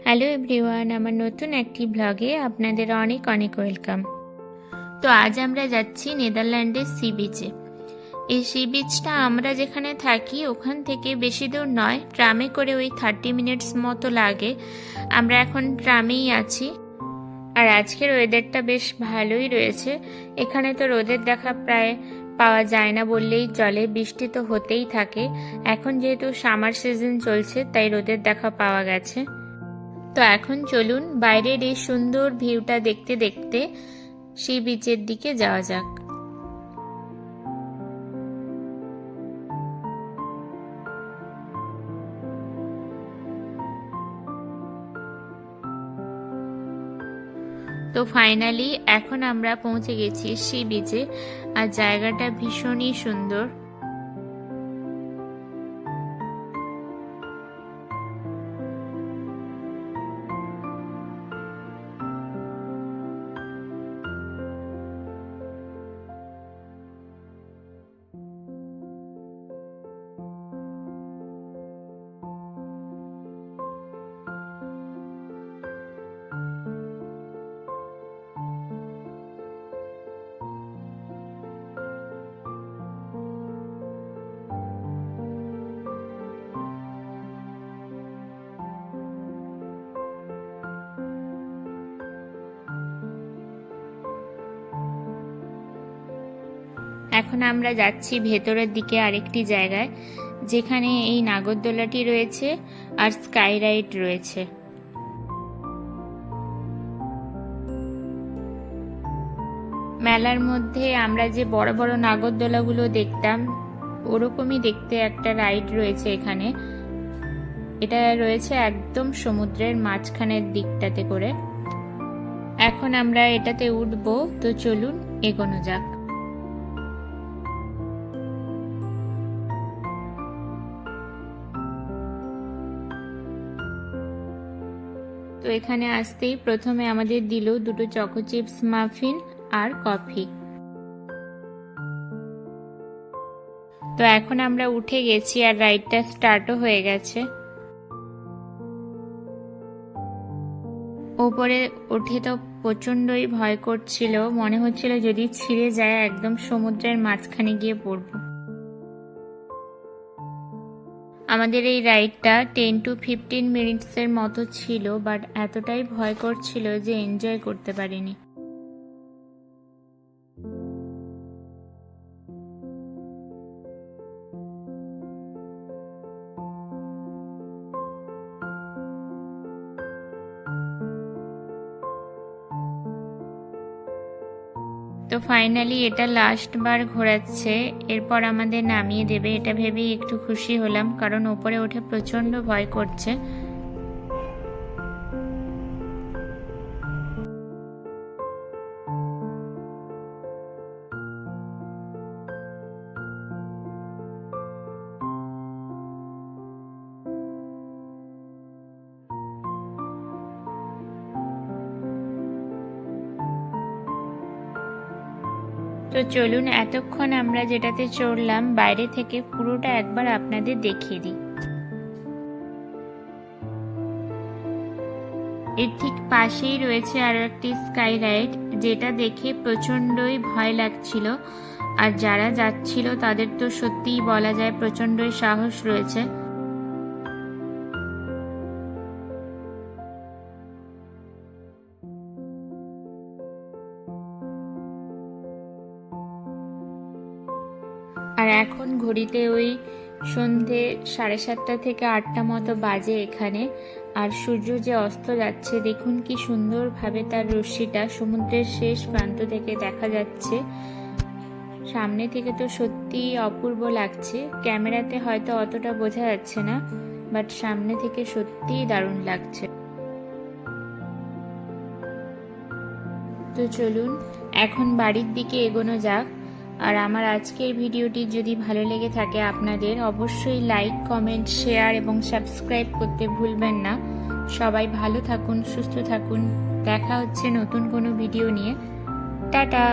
Hello everyone, আমার নতুন একটি ব্লগে আপনাদের অনেক অনেক ওয়েলকাম। তো আজ আমরা যাচ্ছি নেদারল্যান্ডের সি বিচে। এই সি বিচটা আমরা যেখানে থাকি ওখান থেকে বেশি দূর নয়, ট্রামে করে ওই 30 মিনিটস মতো লাগে। আমরা এখন ট্রামেই আছি। আর আজকের ওয়েদারটা বেশ ভালোই রয়েছে। এখানে তো রোদের দেখা প্রায় পাওয়া যায় না বললেই চলে, বৃষ্টি তো হতেই থাকে। এখন যেহেতু সামার সিজন চলছে তাই রোদের দেখা পাওয়া গেছে। তো এখন চলুন বাইরের এই সুন্দর ভিউটা দেখতে দেখতে সি বিচের দিকে যাওয়া যাক। তো ফাইনালি এখন আমরা পৌঁছে গেছি সি বিচে, আর জায়গাটা ভীষণই সুন্দর। এখন আমরা যাচ্ছি ভেতরের দিকে আরেকটি জায়গায়, যেখানে এই নাগরদোলাটি রয়েছে আর স্কাই রাইড রয়েছে। মেলার মধ্যে আমরা যে বড় বড় নাগরদোলাগুলো দেখতাম ওরকমই দেখতে একটা রাইড রয়েছে এখানে। এটা রয়েছে একদম সমুদ্রের মাঝখানের দিকটাতে করে। এখন আমরা এটাতে উঠবো, তো চলুন এগোনো যাক। তো এখানে আসতেই প্রথমে আমাদের দিল দুটো চকো চিপস মাফিন আর কফি। তো এখন আমরা উঠে গেছি আর রাইডটা স্টার্টও হয়ে গেছে। ওপরে উঠে তো প্রচন্ডই ভয় করছিল, মনে হচ্ছিল যদি ছিঁড়ে যায় একদম সমুদ্রের মাঝখানে গিয়ে পড়ব। আমাদের এই রাইডটা 10 to 15 মিনিটসের মতো ছিল, বাট এতটাই ভয় করছিল যে এনজয় করতে পারিনি। তো ফাইনালি এটা লাস্ট বার ঘোরাচ্ছে, এরপর আমাদের নামিয়ে দেবে। এটা ভেবেই একটু খুশি হলাম, কারণ ওপরে উঠে প্রচন্ড ভয় করছে। তো চলুন এতক্ষণ আমরা যেটাতে চড়লাম বাইরে থেকে পুরোটা একবার আপনাদের দেখিয়ে দিই। এর ঠিক পাশেই রয়েছে আরো একটি স্কাই রাইড, যেটা দেখে প্রচন্ডই ভয় লাগছিল। আর যারা যাচ্ছিল তাদের তো সত্যিই বলা যায় প্রচন্ডই সাহস রয়েছে। আর এখন ঘড়িতে ওই সন্ধে 7:30 থেকে 8টা মতো বাজে এখানে। আর সূর্য যে অস্ত যাচ্ছে দেখুন কি সুন্দরভাবে তার রশ্মিটা সমুদ্রের শেষ প্রান্ত থেকে দেখা যাচ্ছে। সামনে থেকে তো সত্যিই অপূর্ব লাগছে, ক্যামেরাতে হয়তো অতটা বোঝা যাচ্ছে না, বাট সামনে থেকে সত্যিই দারুণ লাগছে। তো চলুন এখন বাড়ির দিকে এগোনো যাক। আর আমার আজকের ভিডিওটি যদি ভালো লেগে থাকে আপনাদের, অবশ্যই লাইক, কমেন্ট, শেয়ার এবং সাবস্ক্রাইব করতে ভুলবেন না। সবাই ভালো থাকুন, সুস্থ থাকুন। দেখা হচ্ছে নতুন কোনো ভিডিও নিয়ে। টাটা।